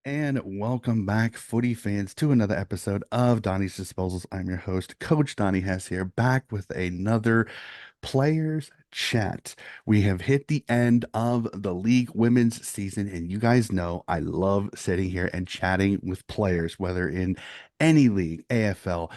And welcome back, footy fans, to another episode of Donnie's Disposals. I'm your host, Coach Donnie Hess here, back with another Players Chat. We have hit the end of the league women's season, and you guys know I love sitting here and chatting with players, whether in any league, AFL,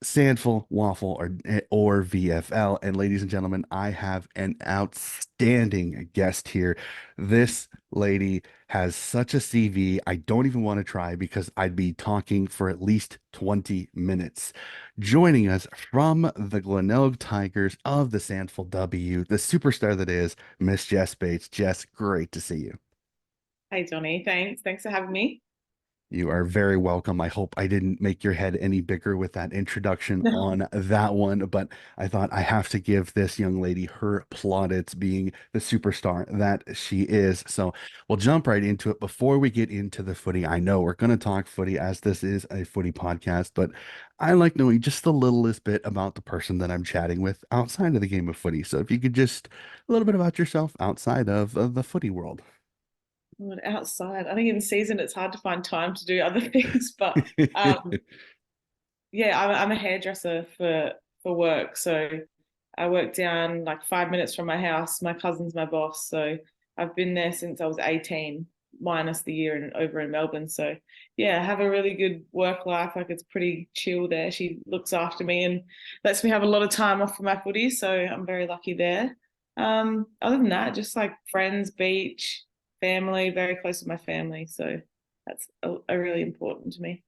Sandful, Waffle, or VFL. And ladies and gentlemen, I have an outstanding guest here. This lady has such a CV. I don't even want to try because I'd be talking for at least 20 minutes. Joining us from the Glenelg Tigers of the SANFLW, the superstar that is Miss Jess Bates. Jess, great to see you. Hey Johnny, thanks. Thanks for having me. You are very welcome. I hope I didn't make your head any bigger with that introduction No. on that one, but I thought I have to give this young lady her plaudits being the superstar that she is. So we'll jump right into it. Before we get into the footy, I know we're going to talk footy as this is a footy podcast, but I like knowing just the littlest bit about the person that I'm chatting with outside of the game of footy. So if you could just a little bit about yourself outside of the footy world. Well, outside, I think in season it's hard to find time to do other things, but um, yeah, I'm a hairdresser for work, so I work down like 5 minutes from my house. My cousin's my boss, so I've been there since I was 18, minus the year over in Melbourne. So yeah, I have a really good work life. Like it's pretty chill there. She looks after me and lets me have a lot of time off for my footy, so I'm very lucky there. Other than that, just like friends, beach, family, very close to my family. So that's a really important to me.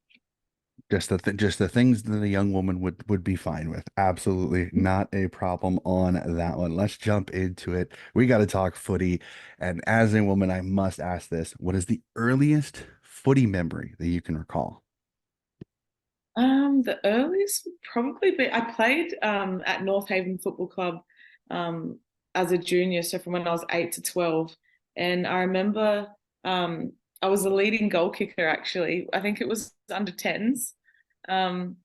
Just the things that a young woman would be fine with. Absolutely not a problem on that one. Let's jump into it. We got to talk footy. And as a woman, I must ask this. What is the earliest footy memory that you can recall? The earliest would probably be I played at North Haven Football Club um as a junior, so from when I was 8 to 12. And I remember I was the leading goal kicker actually. I think it was under 10s. Um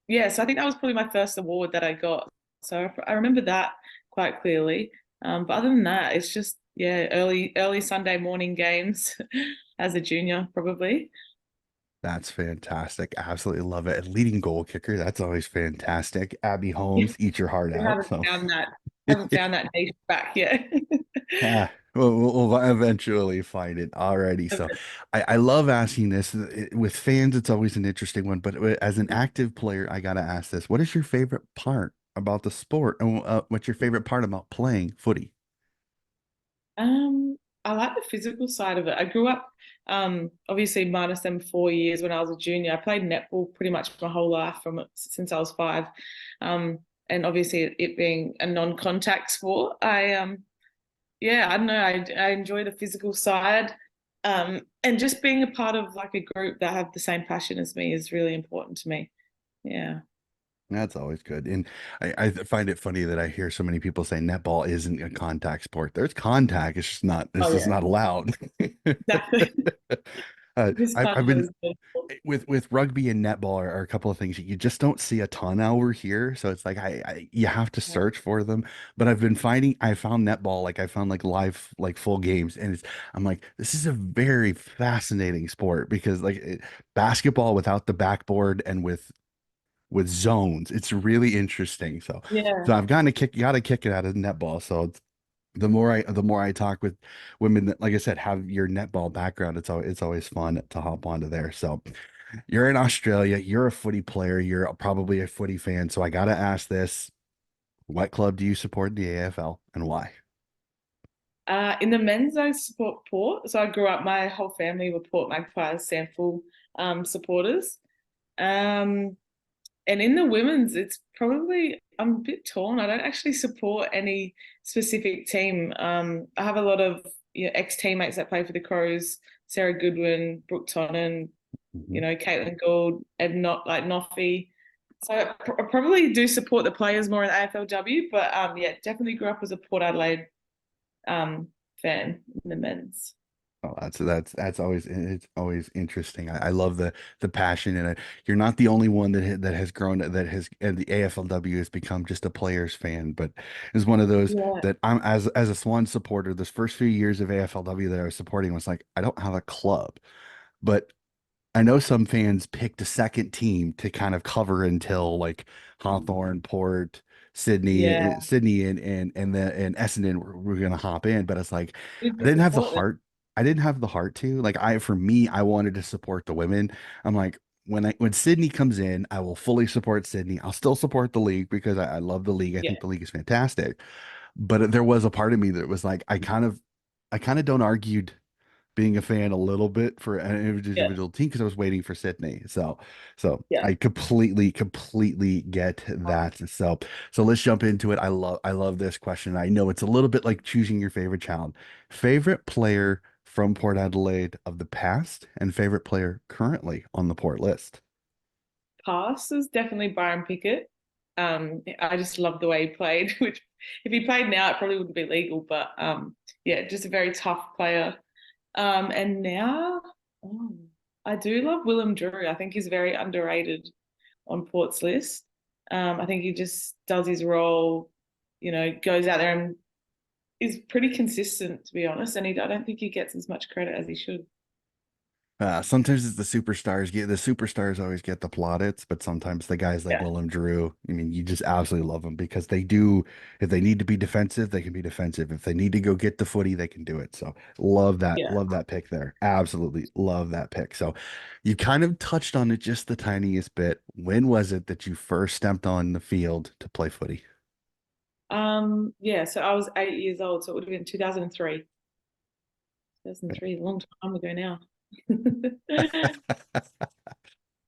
yeah, so I think that was probably my first award that I got. So I remember that quite clearly. But other than that, it's just yeah, early Sunday morning games as a junior, probably. That's fantastic. Absolutely love it. And leading goal kicker, that's always fantastic. Abby Holmes, eat your heart We out. So haven't found that niche back yet. yeah, we'll eventually find it already. So I love asking this. With fans, it's always an interesting one, but as an active player, I gotta ask this. What is your favorite part about the sport? And what's your favorite part about playing footy? Um, I like the physical side of it. I grew up, obviously minus them 4 years when I was a junior. I played netball pretty much my whole life from since I was five. And obviously it being a non-contact sport, yeah, I don't know. I enjoy the physical side. And just being a part of like a group that have the same passion as me is really important to me. Yeah. That's always good. And I find it funny that I hear so many people say netball isn't a contact sport. There's contact, it's Oh just yeah, not allowed. exactly. This I've kind been of is with rugby and netball are a couple of things that you just don't see a ton over here. So it's like I you have to good. search for them. But I found netball, like I found like live, like full games, and I'm like, this is a very fascinating sport because basketball without the backboard and with zones, it's really interesting. So Yeah. I've gotta kick it out of netball. So the more I talk with women that, like I said, have your netball background, it's always fun to hop onto there. So you're in Australia, you're a footy player, you're probably a footy fan. So I gotta ask this: what club do you support in the AFL and why? In the men's, I support Port. So I grew up, my whole family were Port Magpies, SANFL supporters. Um, and in the women's, it's probably, I'm a bit torn. I don't actually support any specific team. I have a lot of ex-teammates that play for the Crows, Sarah Goodwin, Brooke Tonnen, Mhm. Caitlin Gould, Ed Not like Noffy. So I probably do support the players more in AFLW, but yeah, definitely grew up as a Port Adelaide um, fan in the men's. Oh, that's always it's always interesting. I love the passion in it. You're not the only one that has grown that has and the AFLW has become just a players fan, but is one of those Yeah. that I'm as a Swan supporter. Those first few years of AFLW that I was supporting was like I don't have a club, But I know some fans picked a second team to kind of cover until like Hawthorne, Port, Yeah, Sydney, and Essendon were gonna hop in. But it's like we I can didn't have the support them. heart. I didn't have the heart to like. For me, I wanted to support the women. I'm like when Sydney comes in, I will fully support Sydney. I'll still support the league because I love the league. I Yeah, think the league is fantastic. But there was a part of me that was like, I kind of don't argued being a fan a little bit for an yeah, individual team because I was waiting for Sydney. So yeah. I completely get that. So let's jump into it. I love this question. I know it's a little bit like choosing your favorite child. Favorite player from Port Adelaide of the past and favorite player currently on the Port list. Pass is definitely Byron Pickett. I just love the way he played, which if he played now, it probably wouldn't be legal, but yeah, just a very tough player. And now, oh, I do love Willem Drew. I think he's very underrated on Port's list. I think he just does his role, goes out there and is pretty consistent, to be honest. And I don't think he gets as much credit as he should. Sometimes it's the superstars always get the plaudits, but sometimes the guys like Yeah, Willem Drew, I mean, you just absolutely love them because they do. If they need to be defensive, they can be defensive. If they need to go get the footy, they can do it. So yeah. love that pick there. Absolutely love that pick. So you kind of touched on it just the tiniest bit. When was it that you first stepped on the field to play footy? Yeah, so I was 8 years old, so it would have been 2003. 2003, a long time ago now.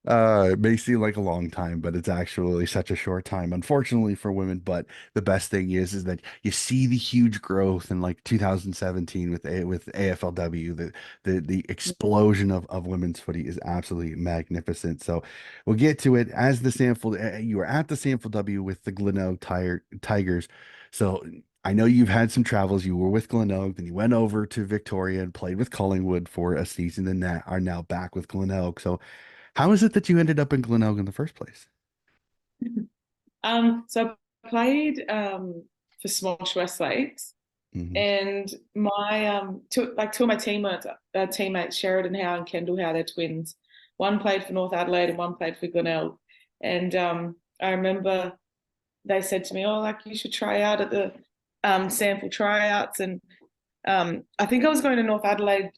It may seem like a long time, but it's actually such a short time, unfortunately for women. But the best thing is that you see the huge growth in like 2017 with AFLW. The explosion of women's footy is absolutely magnificent. So we'll get to it as the sample. You were at the SANFLW with the Glenelg Tigers. So I know you've had some travels. You were with Glenelg, then you went over to Victoria and played with Collingwood for a season, and that are now back with Glenelg. So how is it that you ended up in Glenelg in the first place? So I played for Smosh West Lakes, Hmm. and my two of my teammates, Sheridan Howe and Kendall Howe, they're twins. One played for North Adelaide and one played for Glenelg. And I remember they said to me, "Oh, like you should try out at the sample tryouts." And I think I was going to North Adelaide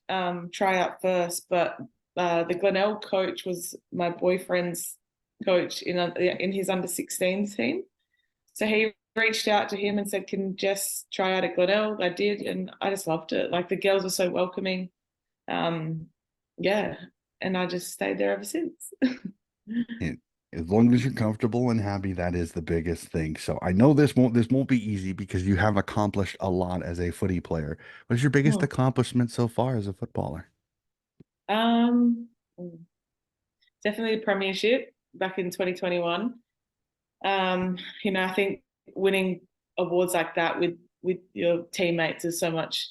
tryout first, but the Glenelg coach was my boyfriend's coach in his under 16 team. So he reached out to him and said, "Can Jess try out at Glenelg?" I did, and I just loved it. Like the girls were so welcoming. Um, yeah, and I just stayed there ever since. And as long as you're comfortable and happy, that is the biggest thing. So I know this won't be easy because you have accomplished a lot as a footy player. What is your biggest Oh. accomplishment so far as a footballer? Um, Definitely the premiership back in 2021. I think winning awards like that with your teammates is so much.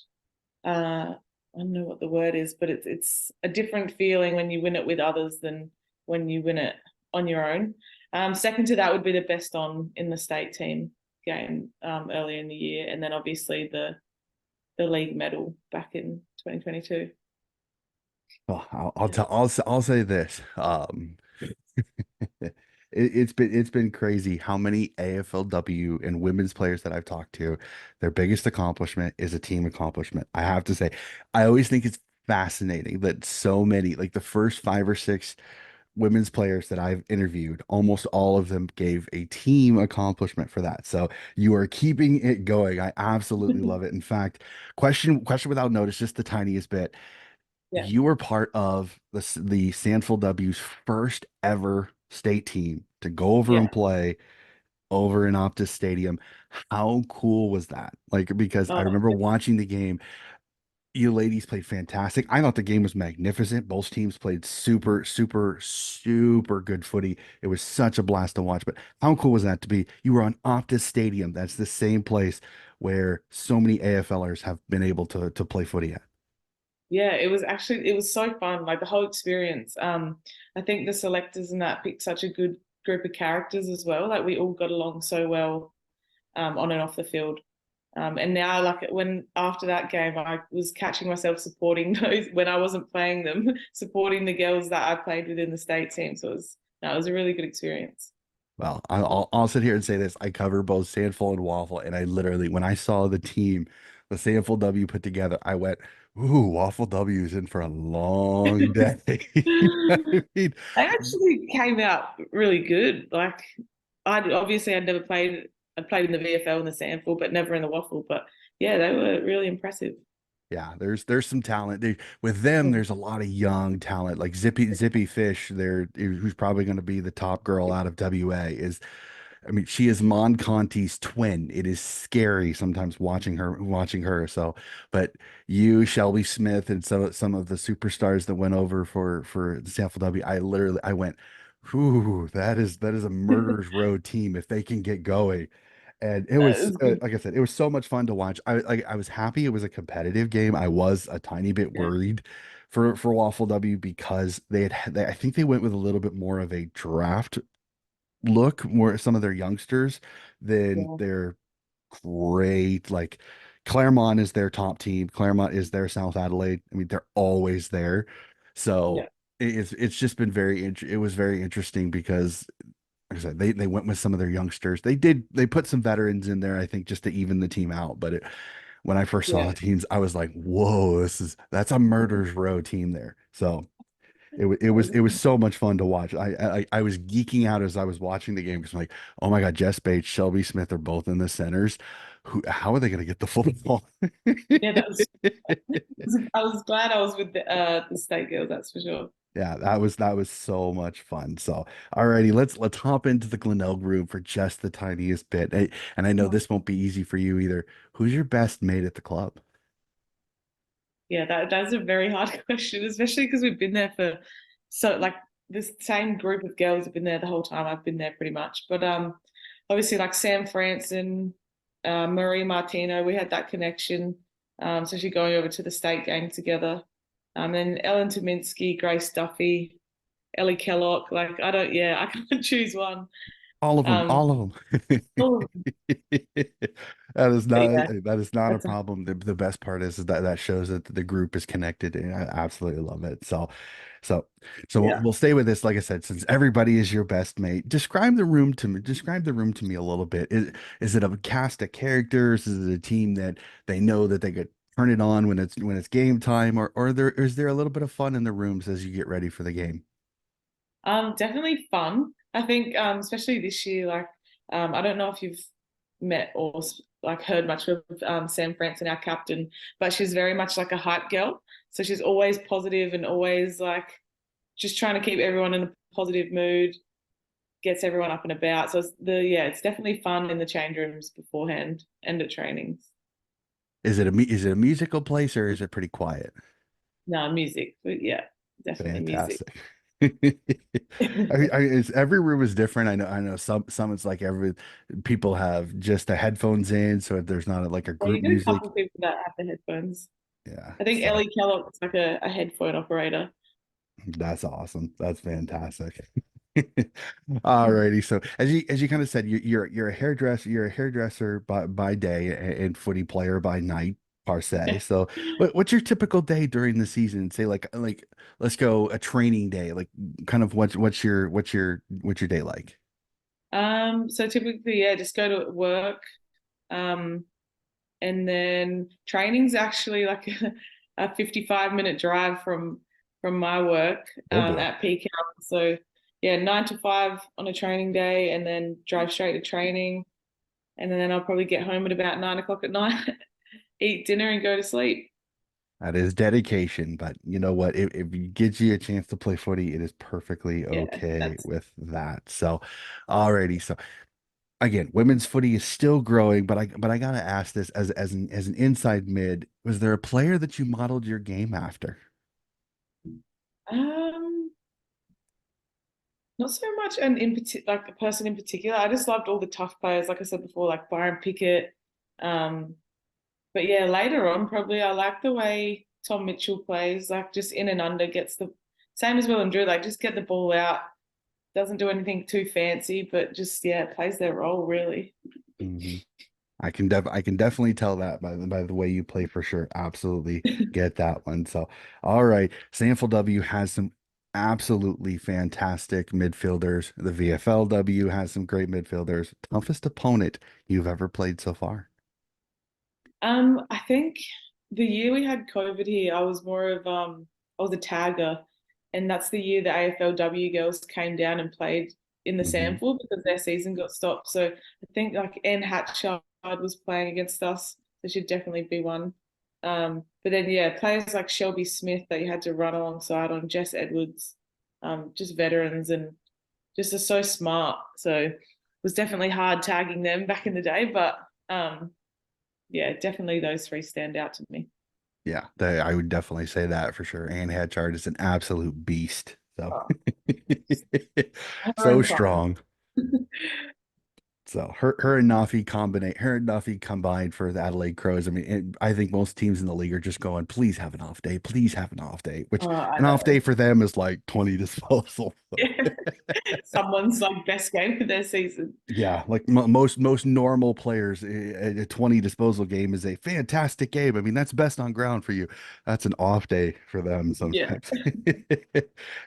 I don't know what the word is, but it's a different feeling when you win it with others than when you win it on your own. Second to that would be the best on in the state team game earlier in the year, and then obviously the league medal back in 2022. Well, I'll say this. It's been crazy how many AFLW and women's players that I've talked to, their biggest accomplishment is a team accomplishment. I have to say, I always think it's fascinating that so many, like the first five or six women's players that I've interviewed, almost all of them gave a team accomplishment for that. So you are keeping it going. I absolutely love it. In fact, question without notice, just the tiniest bit. Yeah. You were part of the SANFLW's first ever state team to go over and Yeah. play over in Optus Stadium. How cool was that? Like, because I Oh, remember watching the game. You ladies played fantastic. I thought the game was magnificent. Both teams played super good footy. It was such a blast to watch. But how cool was that to be? You were on Optus Stadium. That's the same place where so many AFLers have been able to play footy at. yeah, it was so fun, like the whole experience. I think the selectors and that picked such a good group of characters as well. Like we all got along so well on and off the field. And now, like when after that game, I was catching myself supporting those when I wasn't playing them, supporting the girls that I played with in the state team. So it was a really good experience. Well, I'll sit here and say this. I cover both Sandful and Waffle, and I literally, when I saw the team, the Sandful W put together, I went, "Ooh, Waffle W is in for a long day." I mean, They actually came out really good. Like I'd never played. I'd played in the VFL and the sample, but never in the waffle. But yeah, they were really impressive. yeah, there's some talent. With them, there's a lot of young talent, like Zippy Fish. There, who's probably going to be the top girl out of WA. I mean, she is Mon Conti's twin. It is scary sometimes watching her. So, but you, Shelby Smith, and some of the superstars that went over for the SANFLW, I went, whew, that is a murderer's row team if they can get going. And it It was was good. like I said, it was so much fun to watch. I was happy it was a competitive game. I was a tiny bit Yeah, worried for Waffle W because I think they went with a little bit more of a draft look, more some of their youngsters than yeah, their great, like Claremont is their top team. Claremont is their South Adelaide. I mean, they're always there. So yeah, it's just been it was very interesting because like I said, they went with some of their youngsters. They put some veterans in there, I think, just to even the team out. But when I first saw the yeah. teams, I was like, whoa, that's a murder's row team there. So it was so much fun to watch. I was geeking out as I was watching the game because I'm like, oh my God, Jess Bates, Shelby Smith are both in the centers. How are they going to get the football? Yeah, that was. I was glad I was with the state girls. That's for sure. Yeah, that was so much fun. So, alrighty, let's hop into the Glenelg room for just the tiniest bit. And I know this won't be easy for you either. Who's your best mate at the club? Yeah, that's a very hard question, especially because we've been there for so like this same group of girls have been there the whole time I've been there pretty much. But obviously like Sam Franson, Marie Martino, we had that connection. Especially going over to the state game together. Then Ellen Tominski, Grace Duffy, Ellie Kellogg. Like I don't yeah, I can't choose one. All of them, Um all of them. all of them. But yeah, That is not a that's a problem. The best part is that that shows that the group is connected, and I absolutely love it. So so yeah. we'll stay with this. Like I said, since everybody is your best mate, describe the room to me. Describe the room to me a little bit. Is it a cast of characters? Is it a team that they know that they could turn it on when it's game time, or is there a little bit of fun in the rooms as you get ready for the game? Definitely fun. I think, especially this year, like, I don't know if you've met or like heard much of Sam Franson, our captain, but she's very much like a hype girl. So she's always positive and always like just trying to keep everyone in a positive mood, gets everyone up and about. So it's definitely fun in the change rooms beforehand and at trainings. Is it a musical place or is it pretty quiet? No, music, but yeah, definitely music. Fantastic. It's, every room is different. I know some it's like every people have just the headphones in, so if there's not like a Yeah, group you get a couple music. of people that have the headphones. Yeah, I think so Ellie Kellogg is like a headphone operator. that's awesome. That's fantastic. Alrighty. So as you kind of said, you're a hairdresser. You're a hairdresser by day and footy player by night, per se. So what's your typical day during the season? Say like let's go a training day. Like kind of what's your day like? So typically, yeah, just go to work. Um, and then training's actually like a 55-minute drive from my work Oh boy. at peak hour. So yeah, 9 to 5 on a training day and then drive straight to training. And then I'll probably get home at about 9 o'clock at night, eat dinner and go to sleep. That is dedication, but you know what? If it gives you a chance to play footy, it is perfectly Yeah, okay that's with that. So, alrighty. So again, women's footy is still growing, but I gotta ask this as an inside mid, was there a player that you modeled your game after? um not so much like a person in particular. I just loved all the tough players, like I said before, like Byron Pickett. Um, but yeah, later on, probably I like the way Tom Mitchell plays, like just in and under, gets the same as Will and Drew, like just get the ball out, doesn't do anything too fancy, but just yeah, plays their role really. Mhm. I can definitely tell that by the way you play for sure. Absolutely get that one. So, all right, SANFLW has some absolutely fantastic midfielders. The VFLW has some great midfielders. Toughest opponent you've ever played so far? I think the year we had COVID here, I was more of I was a tagger, and that's the year the AFLW girls came down and played in the Hmm. sample because their season got stopped. So I think like Anne Hatchard was playing against us, so she'd definitely be one. But then yeah, players like Shelby Smith that you had to run alongside on Jess Edwards, just veterans and just are so smart. So it was definitely hard tagging them back in the day, but yeah, definitely those three stand out to me. Yeah, I would definitely say that for sure. Anne Hatchard is an absolute beast. So Oh, her so own class. strong. So her and Nuffy combined for the Adelaide Crows. I mean, I think most teams in the league are just going, please have an off day, please have an off day, which I an off know. day for them is like 20 disposal. Yeah. Someone's like best game of their season. Yeah, like most normal players, a 20 disposal game is a fantastic game. I mean, that's best on ground for you. That's an off day for them Yeah. sometimes.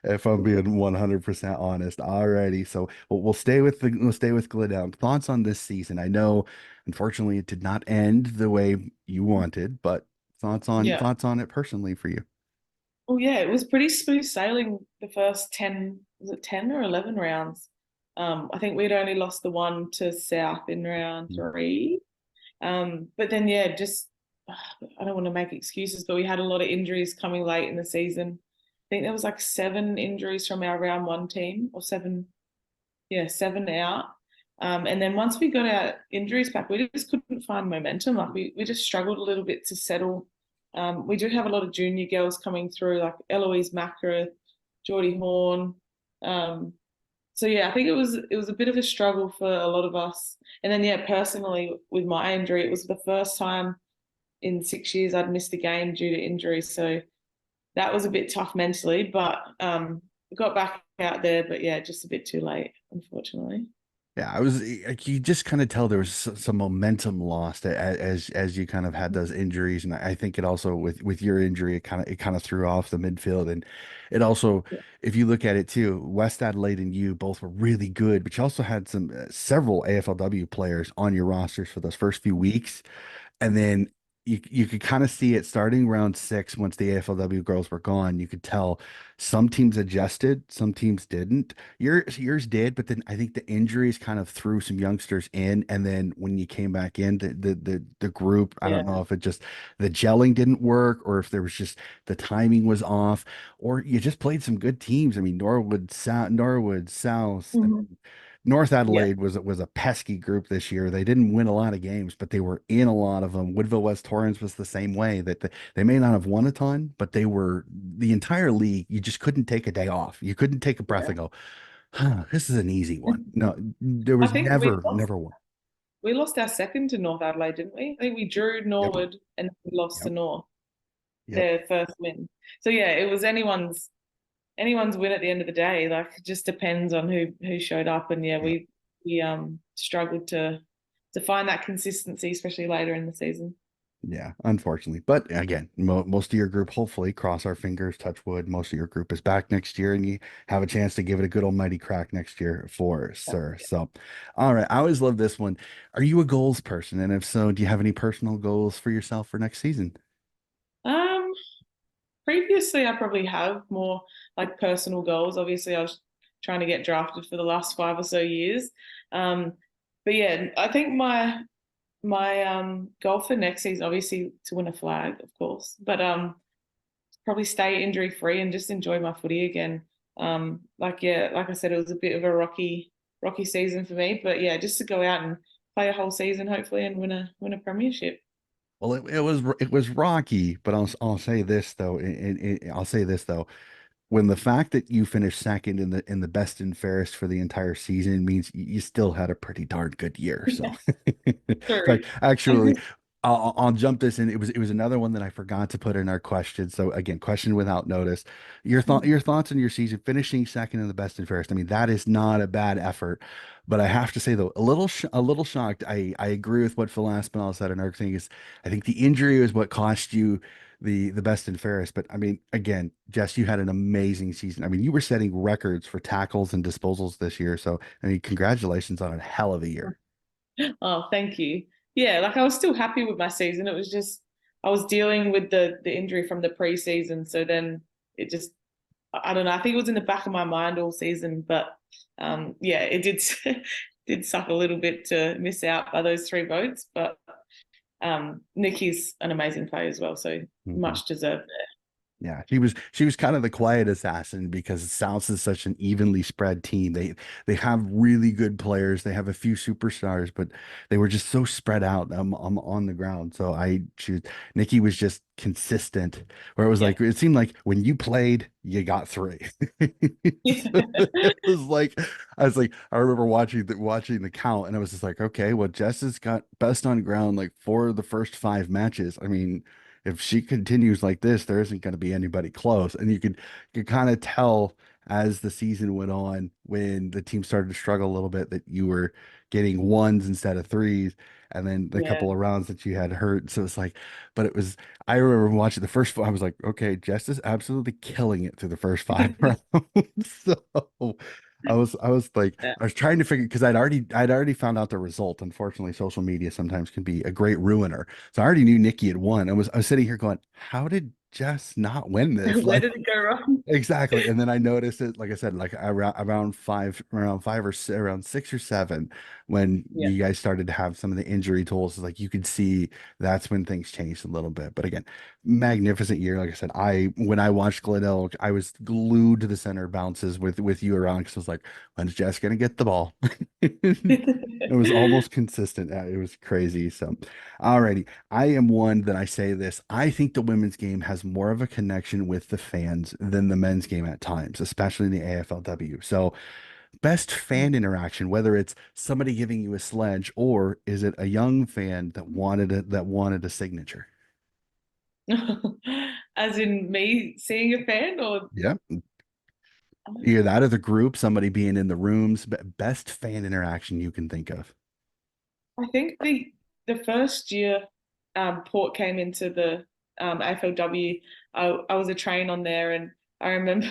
If I'm being 100% honest. Alrighty, so we'll stay with Glenelg. Thoughts on this season? I know, unfortunately, it did not end the way you wanted, but Yeah. thoughts on it personally for you. Well, yeah, it was pretty smooth sailing the first 10, was it 10 or 11 rounds? I think we'd only lost the one to South in round three. But then, yeah, just I don't want to make excuses, but we had a lot of injuries coming late in the season. I think there was like 7 injuries from our round one team, or seven, yeah, 7 out. And then once we got our injuries back, we just couldn't find momentum. Like we just struggled a little bit to settle. We do have a lot of junior girls coming through, like Eloise Mackerath, Geordie Horn. Um, so yeah, I think it was a bit of a struggle for a lot of us. And then yeah, personally with my injury, it was the first time in 6 years I'd missed a game due to injury. So that was a bit tough mentally, but got back out there. But yeah, just a bit too late, unfortunately. Yeah, I was like you just kind of tell there was some momentum lost as you kind of had those injuries, and I think it also with your injury it kind of threw off the midfield, and it also, Yeah. if you look at it too, West Adelaide and you both were really good, but you also had some several AFLW players on your rosters for those first few weeks. And then you could kind of see it starting round six once the AFLW girls were gone. You could tell some teams adjusted, some teams didn't. Yours did, but then I think the injuries kind of threw some youngsters in. And then when you came back in, the group, I don't Yeah. know if it just the gelling didn't work or if there was just the timing was off, or you just played some good teams. I mean, Norwood, South. Mhm. North Yeah. Adelaide was a pesky group this year. They didn't win a lot of games, but they were in a lot of them. Woodville West Torrens was the same way that they may not have won a ton, but they were the entire league. You just couldn't take a day off. You couldn't take a breath Yeah. and go, huh, this is an easy one. No, there I was think never one. we lost our second to North Adelaide, didn't we? I think we drew Yep. Norwood and we lost to Yep. North, Yep. their first win. So yeah, it was anyone's win at the end of the day. Like it just depends on who showed up. And yeah, Yep. we struggled to find that consistency, especially later in the season. Yeah, unfortunately. But again, most of your group, hopefully, cross our fingers, touch wood, most of your group is back next year and you have a chance to give it a good almighty crack next year for sir. So, all right. I always love this one. Are you a goals person? And if so, do you have any personal goals for yourself for next season? Um, Previously I probably have more like personal goals. Obviously, I was trying to get drafted for the last 5 or so years. Um, but yeah, I think my goal for next season, obviously, to win a flag, of course, but probably stay injury free and just enjoy my footy again. Like yeah, like I said, it was a bit of a rocky season for me, but yeah, just to go out and play a whole season, hopefully, and win a premiership. Well, it was rocky, but I'll say this though. I'll say this though. When the fact that you finished second in the best and fairest for the entire season means you still had a pretty darn good year. So, in True. fact, actually, I'll jump this in. It was another one that I forgot to put in our question. So again, question without notice. Your thoughts on your season, finishing second in the best and fairest. I mean, that is not a bad effort, but I have to say though, a little shocked. I agree with what Phil Aspinall said. Another thing is, I think the injury is what cost you the best and fairest. But I mean, again, Jess, you had an amazing season. I mean, you were setting records for tackles and disposals this year. So I mean, congratulations on a hell of a year. Oh, thank you. Yeah, like I was still happy with my season. It was just I was dealing with the injury from the preseason, so then it just I don't know. I think it was in the back of my mind all season, but yeah, it did did suck a little bit to miss out by those three votes. But Nikki's an amazing player as well, so Mhm. much deserved Yeah, she was kind of the quiet assassin because South is such an evenly spread team. They have really good players. They have a few superstars, but they were just so spread out on the ground. So I choose Nikki was just consistent, where it was there. like it seemed like when you played, you got three. Yeah. So it was like I was like I remember watching the count, and I was just like, okay, well, Jess has got best on ground like for the first five matches. I mean if she continues like this, there isn't going to be anybody close. And you could kind of tell as the season went on when the team started to struggle a little bit that you were getting ones instead of threes. And then the Yeah. couple of rounds that you had hurt. So it's like, but it was, I remember watching the first, I was like, okay, Jess is absolutely killing it through the first five rounds. So I was like, Yeah. I was trying to figure because I'd already found out the result. Unfortunately, social media sometimes can be a great ruiner. So I already knew Nikki had won. I was sitting here going, how did Jess not win this? Where Like did it go wrong? exactly. And then I noticed it, like I said, like around 6 or 7, when Yeah. you guys started to have some of the injury tools, like you could see that's when things changed a little bit. But again, magnificent year. Like I said, when I watched Glenelg, I was glued to the center bounces with you around because I was like, when's Jess gonna get the ball? It was almost consistent. It was crazy. So, alrighty. I am one that I say this. I think the women's game has more of a connection with the fans than the men's game at times, especially in the AFLW. So, best fan interaction, whether it's somebody giving you a sledge or is it a young fan that wanted a signature? As in me seeing a fan or Yeah. Either that or the group, somebody being in the rooms. Best fan interaction you can think of. I think the first year Port came into the AFLW, I was a train on there and I remember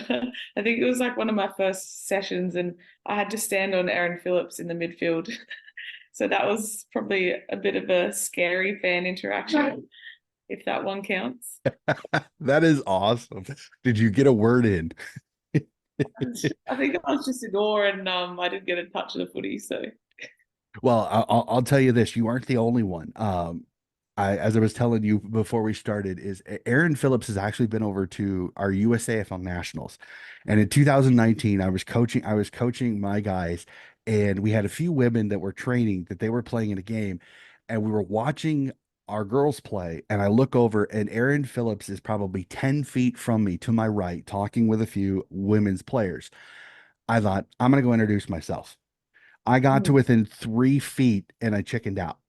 I think it was like one of my first sessions and I had to stand on Aaron Phillips in the midfield. So that was probably a bit of a scary fan interaction, if that one counts. That is awesome. Did you get a word in? I think I was just in awe and I didn't get a touch of the footy, so Well, I'll tell you this: you aren't the only one. As I was telling you before we started, is Aaron Phillips has actually been over to our USAFL Nationals, and in 2019, I was coaching my guys, and we had a few women that were training that they were playing in a game, and we were watching our girls play, and I look over, and Aaron Phillips is probably 10 feet from me to my right, talking with a few women's players. I thought, I'm gonna go introduce myself. I got to mm. within 3 feet and I chickened out.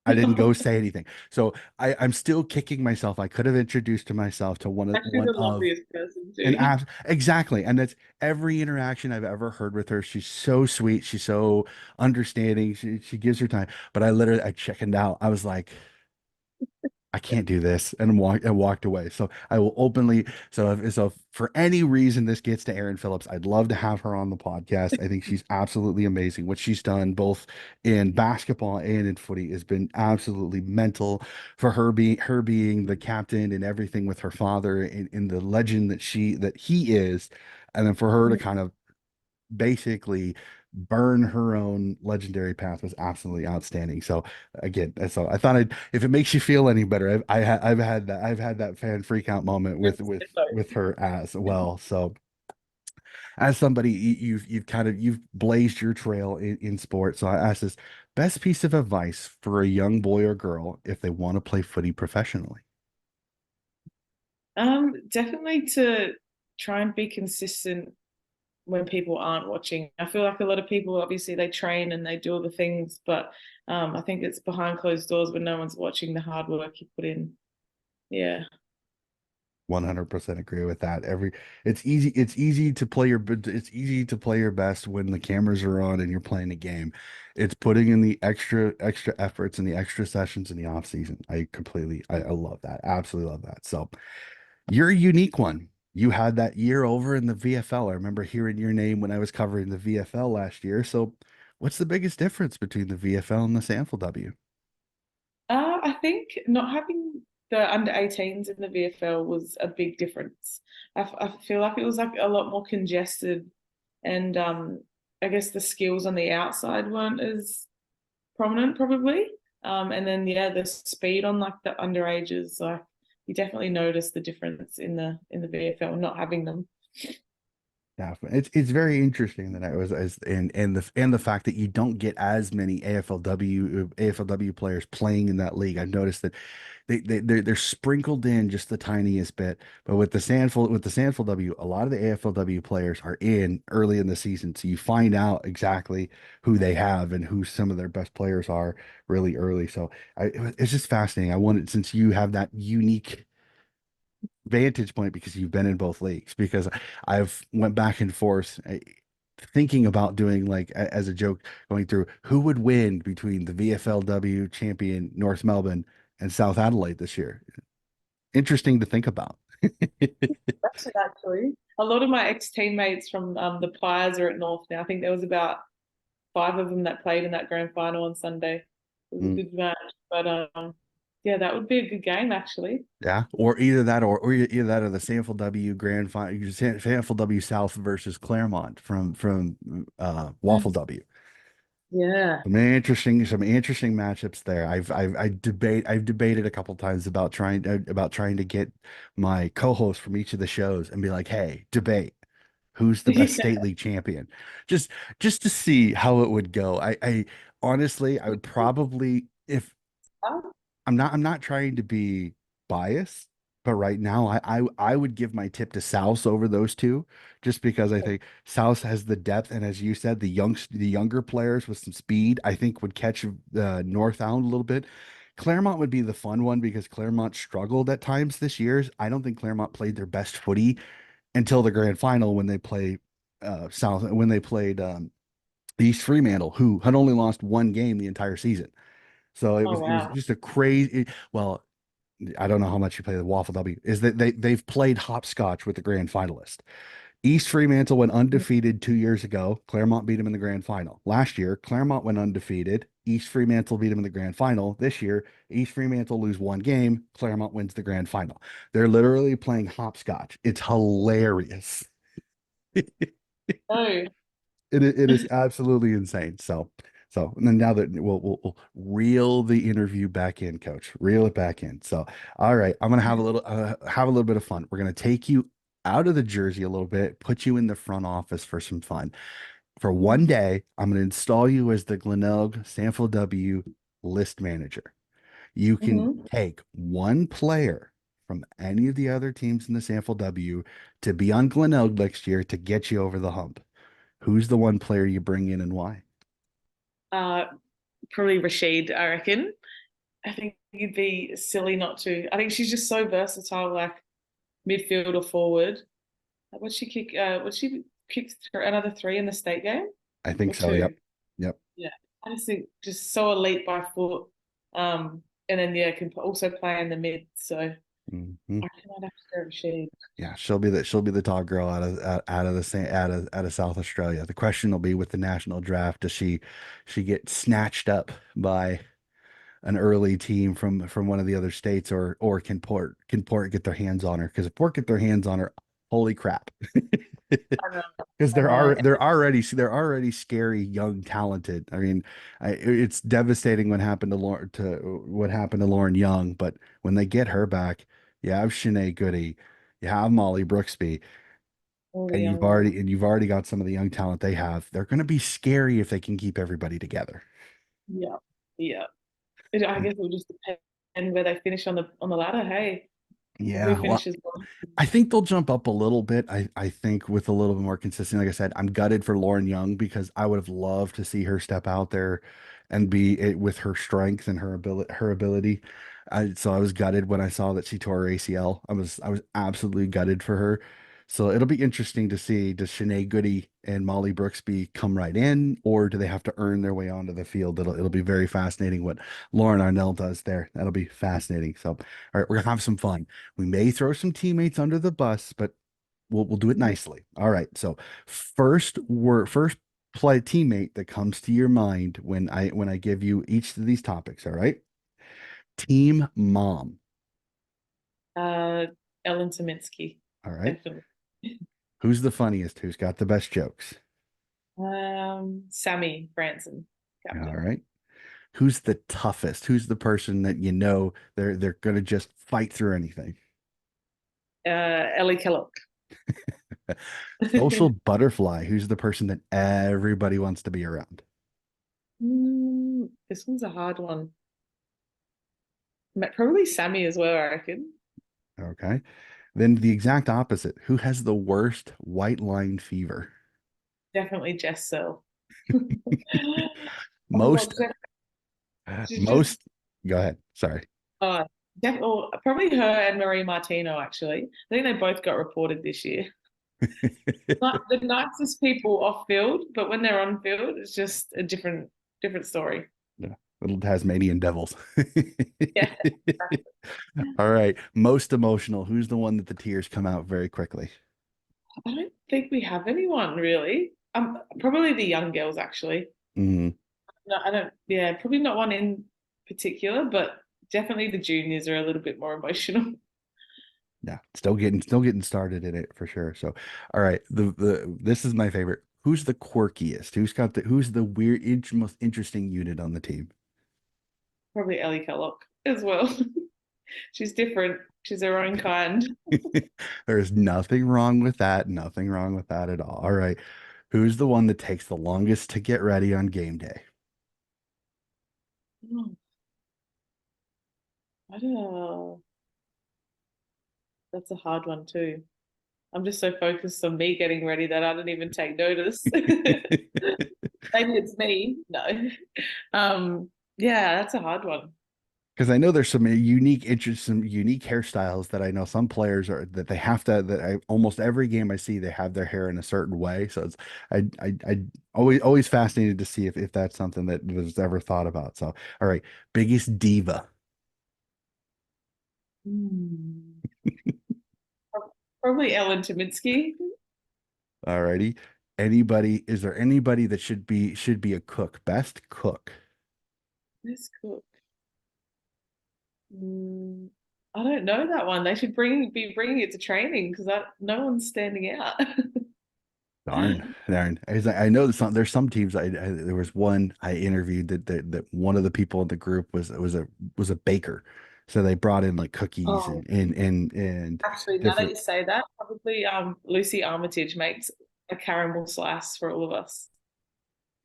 I didn't go say anything. So I'm still kicking myself. I could have introduced to myself to one of Actually one the of loveliest person an too. app exactly. And that's every interaction I've ever heard with her. She's so sweet. She's so understanding. She gives her time. But I chickened out. I was like, I can't do this, and I walked away. So I will openly. So for any reason this gets to Erin Phillips, I'd love to have her on the podcast. I think she's absolutely amazing. What she's done both in basketball and in footy has been absolutely mental. For her being the captain and everything with her father in the legend that he is, and then for her to kind of basically burn her own legendary path was absolutely outstanding. So again, so I thought if it makes you feel any better, I've had that fan freak out moment with her as well. So as somebody you've blazed your trail in sport. So I ask this best piece of advice for a young boy or girl if they want to play footy professionally. Definitely to try and be consistent when people aren't watching. I feel like a lot of people obviously they train and they do all the things, but I think it's behind closed doors when no one's watching the hard work you put in. Yeah. 100% agree with that. It's easy to play your best when the cameras are on and you're playing a game. It's putting in the extra efforts and the extra sessions in the off season. I love that. Absolutely love that. So you're a unique one. You had that year over in the VFL. I remember hearing your name when I was covering the VFL last year. So what's the biggest difference between the VFL and the SANFLW? I think not having the under 18s in the VFL was a big difference. I feel like it was like a lot more congested, and I guess the skills on the outside weren't as prominent, probably. And then yeah, the speed on like the underages, like you definitely notice the difference in the VFL not having them. Yeah, it's very interesting that I was as and the fact that you don't get as many AFLW players playing in that league. I've noticed that they're sprinkled in just the tiniest bit. But with the SANFLW, a lot of the AFLW players are in early in the season, so you find out exactly who they have and who some of their best players are really early. So it's just fascinating. I wanted since you have that unique vantage point because you've been in both leagues because I've went back and forth thinking about doing like as a joke going through who would win between the VFLW champion North Melbourne and South Adelaide this year. Interesting to think about. That's it, actually. A lot of my ex-teammates from the Pies are at North now. I think there was about five of them that played in that grand final on Sunday. It was a Mm, good match, but yeah, that would be a good game actually. yeah, or either that or either that or the SANFLW Grand Final, SANFLW South versus Claremont from Waffle Yes. W. Yeah. Some interesting matchups there. I've debated a couple times about trying to get my co-host from each of the shows and be like, hey, debate who's the best Yeah. state league champion, just just to see how it would go. I honestly I would probably if I'm not trying to be biased, but right now I would give my tip to South over those two, just because I think South has the depth and as you said, the younger players with some speed, I think would catch North out a little bit. Claremont would be the fun one because Claremont struggled at times this year. I don't think Claremont played their best footy until the grand final when they play South when they played East Fremantle, who had only lost one game the entire season. So Oh it was wow. just a crazy. Well, I don't know how much you play the Waffle W. Is that they've played hopscotch with the grand finalist. East Fremantle went undefeated 2 years ago. Claremont beat them in the grand final. Last year, Claremont went undefeated. East Fremantle beat them in the grand final. This year, East Fremantle lose one game. Claremont wins the grand final. They're literally playing hopscotch. It's hilarious. Oh. It is absolutely insane. So and then now that we'll reel the interview back in, Coach, reel it back in. So all right, I'm gonna have a little bit of fun. We're gonna take you out of the jersey a little bit, put you in the front office for some fun. For one day, I'm gonna install you as the Glenelg Sanford W list manager. You can Hmm. take one player from any of the other teams in the Sanford W to be on Glenelg next year to get you over the hump. Who's the one player you bring in and why? Uh, Probably Rashid, I reckon. I think you'd be silly not to. I think she's just so versatile, like midfield or forward. Would she kick? Would she kick another three in the state game I think or so. Yep. two? Yep. Yeah, I just think just so elite by foot. And then yeah, can also play in the mid. So Hmm. I cannot have to go Rashid. Yeah, she'll be the tall girl out of the out of South Australia. The question will be with the national draft, does she get snatched up by an early team from one of the other states or can Port get their hands on her? Because if Port get their hands on her, holy crap. I know. Because I know. they're already scary, young, talented. I mean, it's devastating what happened to Lauren Young, but when they get her back, you have Shanae Goody, you have Molly Brooksby, All the young ones. and you've already got some of the young talent they have. They're going to be scary if they can keep everybody together. Yeah, yeah. I Mm, guess it will just depend where they finish on the ladder. Hey. Who Yeah, well, finishes one? I think they'll jump up a little bit. I think with a little bit more consistency. Like I said, I'm gutted for Lauren Young because I would have loved to see her step out there and be it with her strength and her ability. So I was gutted when I saw that she tore her ACL. I was absolutely gutted for her. So it'll be interesting to see, does Shanae Goody and Molly Brooksby come right in, or do they have to earn their way onto the field? It'll be very fascinating what Lauren Arnell does there. That'll be fascinating. So, all right, we're gonna have some fun. We may throw some teammates under the bus, but we'll do it nicely. All right. So first play teammate that comes to your mind when I give you each of these topics. All right. Team mom. Uh, Ellen Tominski, All right. definitely. Who's the funniest? Who's got the best jokes? Sammy Branson, All captain. right. Who's the toughest? Who's the person that you know they're gonna just fight through anything? Ellie Kellogg. Social butterfly. Who's the person that everybody wants to be around? This one's a hard one. Probably Sammy as well, I reckon. Okay. Then the exact opposite. Who has the worst white line fever? Definitely Jess Searle. Oh my Most, God, just most, go ahead. Sorry. uh, probably her and Marie Martino. Actually, I think they both got reported this year. Not the nicest people off field, but when they're on field, it's just a different story. Yeah. Little Tasmanian devils. Yeah, All right. Most emotional. Who's the one that the tears come out very quickly? I don't think we have anyone really. Probably the young girls actually. Mm, No, I don't. Yeah, probably not one in particular, but definitely the juniors are a little bit more emotional. yeah. Still getting started in it for sure. So, all right. The this is my favorite. Who's the quirkiest? Who's the most interesting unit on the team? Probably Ellie Kellogg as well. She's different. She's her own kind. There's nothing wrong with that. Nothing wrong with that at all. All right. Who's the one that takes the longest to get ready on game day? Oh, I don't know. That's a hard one too. I'm just so focused on me getting ready that I don't even take notice. Maybe it's me. No. Yeah, that's a hard one. Because I know there's some unique interests, some unique hairstyles that I know some players are that they have to that I almost every game I see they have their hair in a certain way. So it's I always fascinated to see if that's something that was ever thought about. So all right, biggest diva. Hmm. Probably Ellen Tominski. All righty. Is there anybody that should be a cook? Best cook. Let's cook. Mm, I don't know that one. They should be bringing it to training because no one's standing out. Darn, darn. As I know there's some teams there was one I interviewed that one of the people in the group was a baker. So they brought in like cookies Oh, and actually, now that different you say that, probably Lucy Armitage makes a caramel slice for all of us.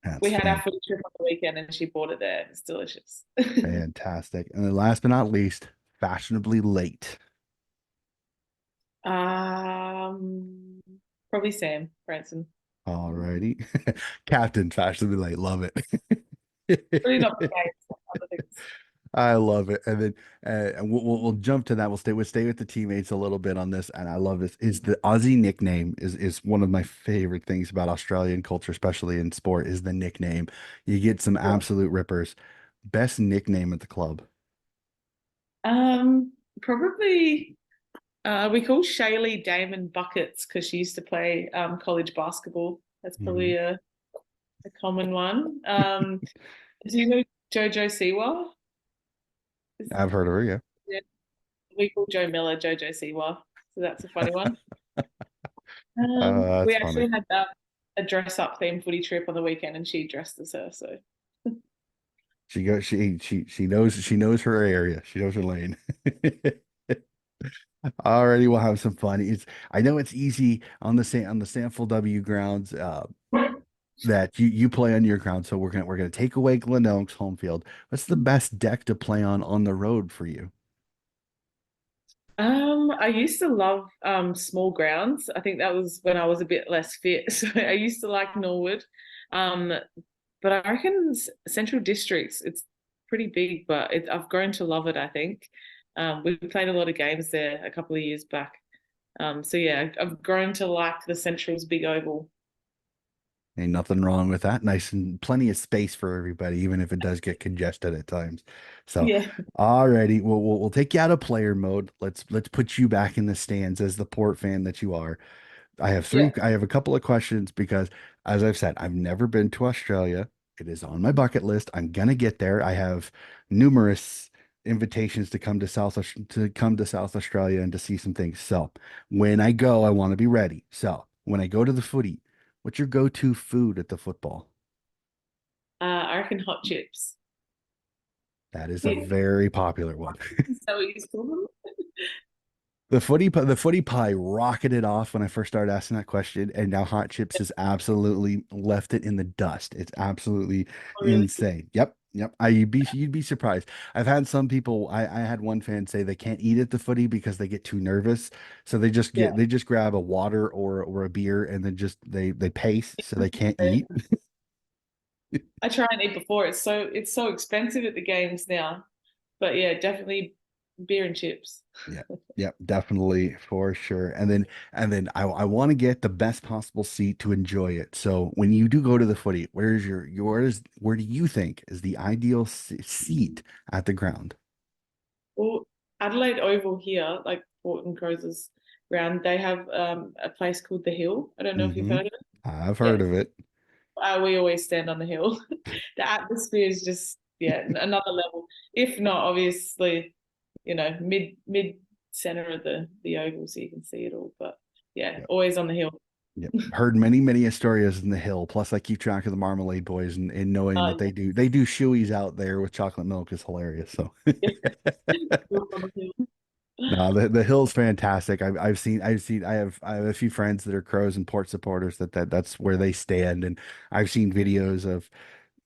that's We had our food trip on the weekend and she bought it there. It's delicious. fantastic. And then last but not least, fashionably late. Um, Probably Sam Branson. All righty. Captain fashionably late. Love it. Really not the case. Other things. I love it. And then we'll jump to that. We'll stay with the teammates a little bit on this. And I love this. Is the Aussie nickname is one of my favorite things about Australian culture, especially in sport, is the nickname. You get some Yeah. absolute rippers. Best nickname at the club. Probably we call Shaylee Damon Buckets because she used to play college basketball. That's Mhm. probably a common one. Do you know JoJo Siwa? I've heard of her, yeah. Yeah, we call Joe Miller JoJo Siwa, so that's a funny one. That's We funny. actually had a dress up theme footy trip on the weekend, and she dressed as her. So, She knows her area. She knows her lane. Already we'll have some fun. I know it's easy on the SANFLW grounds. That you play on your ground. So we're gonna take away Glenelg's home field. What's the best deck to play on the road for you? I used to love small grounds. I think that was when I was a bit less fit. So I used to like Norwood. Um, but I reckon Central Districts, it's pretty big, but I've grown to love it, I think. We played a lot of games there a couple of years back. So yeah, I've grown to like the Central's big oval. Ain't nothing wrong with that. Nice and plenty of space for everybody, even if it does get congested at times. So, Yeah, alrighty, we'll take you out of player mode. Let's put you back in the stands as the Port fan that you are. yeah. I have a couple of questions because, as I've said, I've never been to Australia. It is on my bucket list. I'm gonna get there. I have numerous invitations to come to South Australia and to see some things. So when I go, I want to be ready. So when I go to the footy, what's your go-to food at the football? I reckon hot chips. That is a Yeah, very popular one. so we used to call them. The footy pie rocketed off when I first started asking that question, and now hot chips has absolutely left it in the dust. It's absolutely Oh, really? insane. Yep, yep. You'd be surprised. I've had some people. I had one fan say they can't eat at the footy because they get too nervous, so Yeah. they just grab a water or a beer and then just they pace so they can't eat. I try and eat before. It's so expensive at the games now. But yeah, definitely beer and chips. Yeah, yeah, definitely for sure. And then I want to get the best possible seat to enjoy it. So when you do go to the footy, where's where do you think is the ideal seat at the ground? Well, Adelaide Oval here, like Port and Crows' ground, they have a place called the Hill. I don't know if you've Hmm. heard of it. I've heard Yeah, of it. we always stand on the hill. The atmosphere is just yeah another level. If not, obviously, mid center of the oval, so you can see it all. But yeah, Yep, always on the hill. yep. Heard many Astorias in the hill. Plus, I keep track of the Marmalade Boys and knowing that Um, they do shoeies out there with chocolate milk is hilarious. So yeah, on the hill. no, the hill's fantastic. I have a few friends that are Crows and Port supporters that's where they stand, and I've seen videos of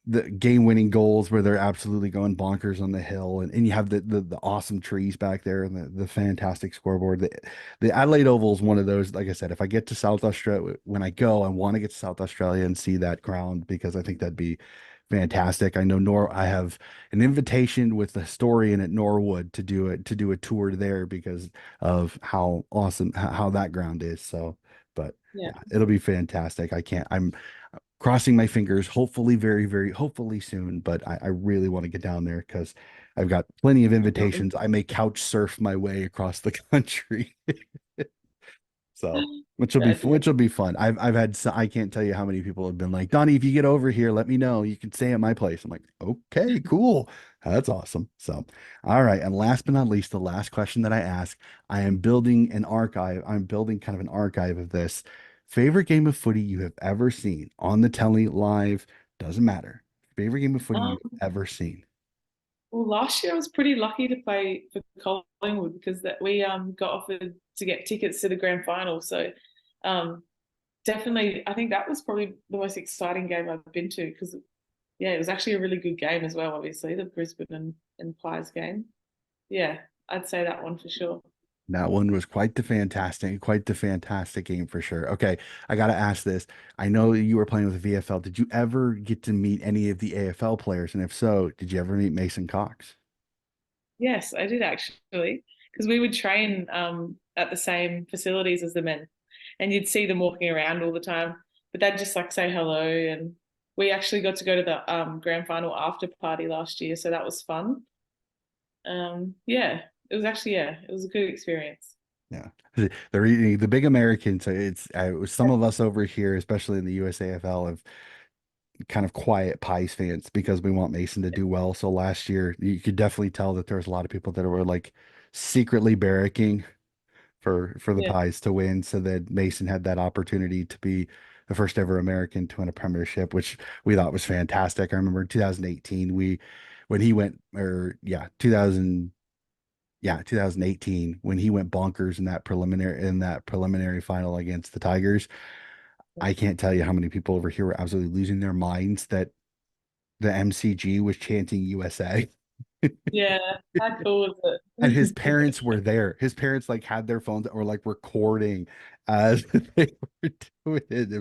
the game-winning goals where they're absolutely going bonkers on the hill, and you have the awesome trees back there and the fantastic scoreboard. The Adelaide Oval is one of those. Like I said, if I get to South Australia, when I go, I want to get to South Australia and see that ground because I think that'd be fantastic. I have an invitation with the historian at Norwood to do a tour there because of how awesome how that ground is. So, but Yeah, yeah, it'll be fantastic. I'm crossing my fingers, hopefully very hopefully soon, but I really want to get down there because I've got plenty of invitations. I may couch surf my way across the country. So, yeah, which will be fun. I can't tell you how many people have been like, Donnie, if you get over here, let me know. You can stay at my place. I'm like, okay, cool. That's awesome. So, all right. And last but not least, the last question that I ask, I am building an archive. I'm building kind of an archive of this. Favorite game of footy you have ever seen on the telly, live, doesn't matter. Favorite game of footy you've Um, ever seen. well, last year I was pretty lucky to play for Collingwood because that we got offered to get tickets to the grand final. So um, definitely, I think that was probably the most exciting game I've been to because yeah, it was actually a really good game as well. Obviously, the Brisbane and Pies game. Yeah, I'd say that one for sure. That one was quite the fantastic game for sure. Okay, I gotta ask this. I know you were playing with the VFL. Did you ever get to meet any of the AFL players? And if so, did you ever meet Mason Cox? Yes, I did actually because we would train at the same facilities as the men, and you'd see them walking around all the time. But they'd just like say hello, and we actually got to go to the grand final after party last year, so that was fun. Yeah, it was actually yeah, it was a good experience. Yeah, the big Americans. Some of us over here, especially in the USAFL, have kind of quiet Pies fans because we want Mason to do well. So last year, you could definitely tell that there was a lot of people that were like secretly barracking for the Yeah, Pies to win, so that Mason had that opportunity to be the first ever American to win a premiership, which we thought was fantastic. I remember 2018, when he went, or yeah, 2018 when he went bonkers in that preliminary final against the Tigers. I can't tell you how many people over here were absolutely losing their minds that the MCG was chanting USA. Yeah, how cool is And his it? parents were there. His parents like had their phones or like recording as they were doing it.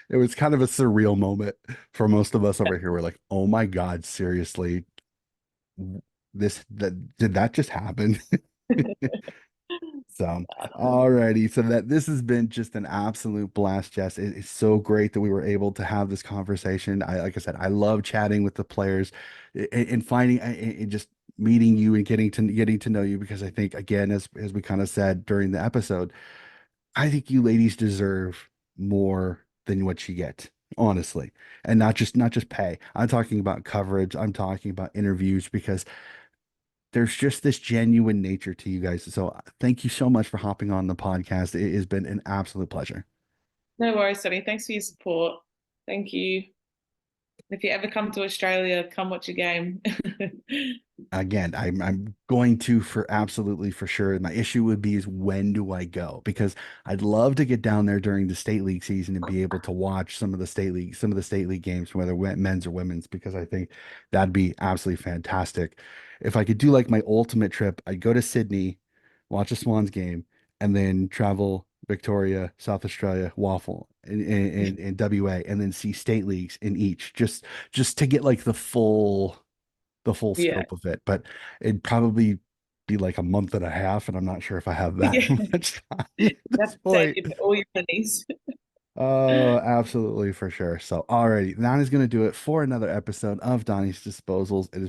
It was kind of a surreal moment for most of us over here. We're like, oh my God, seriously, this that did that just happen? So, alrighty. So that this has been just an absolute blast, Jess. It's so great that we were able to have this conversation. Like I said, I love chatting with the players and finding and just meeting you and getting to know you because I think again, as we kind of said during the episode, I think you ladies deserve more than what you get, honestly, and not just pay. I'm talking about coverage. I'm talking about interviews because there's just this genuine nature to you guys. So thank you so much for hopping on the podcast. It has been an absolute pleasure. No worries, Sonny. Thanks for your support. Thank you. If you ever come to Australia, come watch a game. Again, I'm going to for absolutely for sure. My issue would be is when do I go? Because I'd love to get down there during the state league season and be able to watch some of the state league games, whether men's or women's, because I think that'd be absolutely fantastic. If I could do like my ultimate trip, I'd go to Sydney, watch a Swans game, and then travel Victoria, South Australia, Waffle, and WA, and then see state leagues in each, just to get like the full Yeah. scope of it. But it'd probably be like a month and a half, and I'm not sure if I have that Yeah. much time You at this have to save point. all your pennies. Oh, absolutely for sure. So, alrighty, that is going to do it for another episode of Donnie's Disposals. It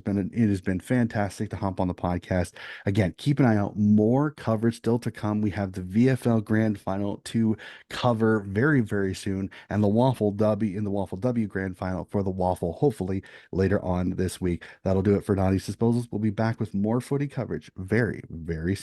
has been fantastic to hop on the podcast. Again, keep an eye out. More coverage still to come. We have the VFL Grand Final to cover very, very soon, and the Waffle W Grand Final for the Waffle, hopefully later on this week. That'll do it for Donnie's Disposals. We'll be back with more footy coverage very, very soon.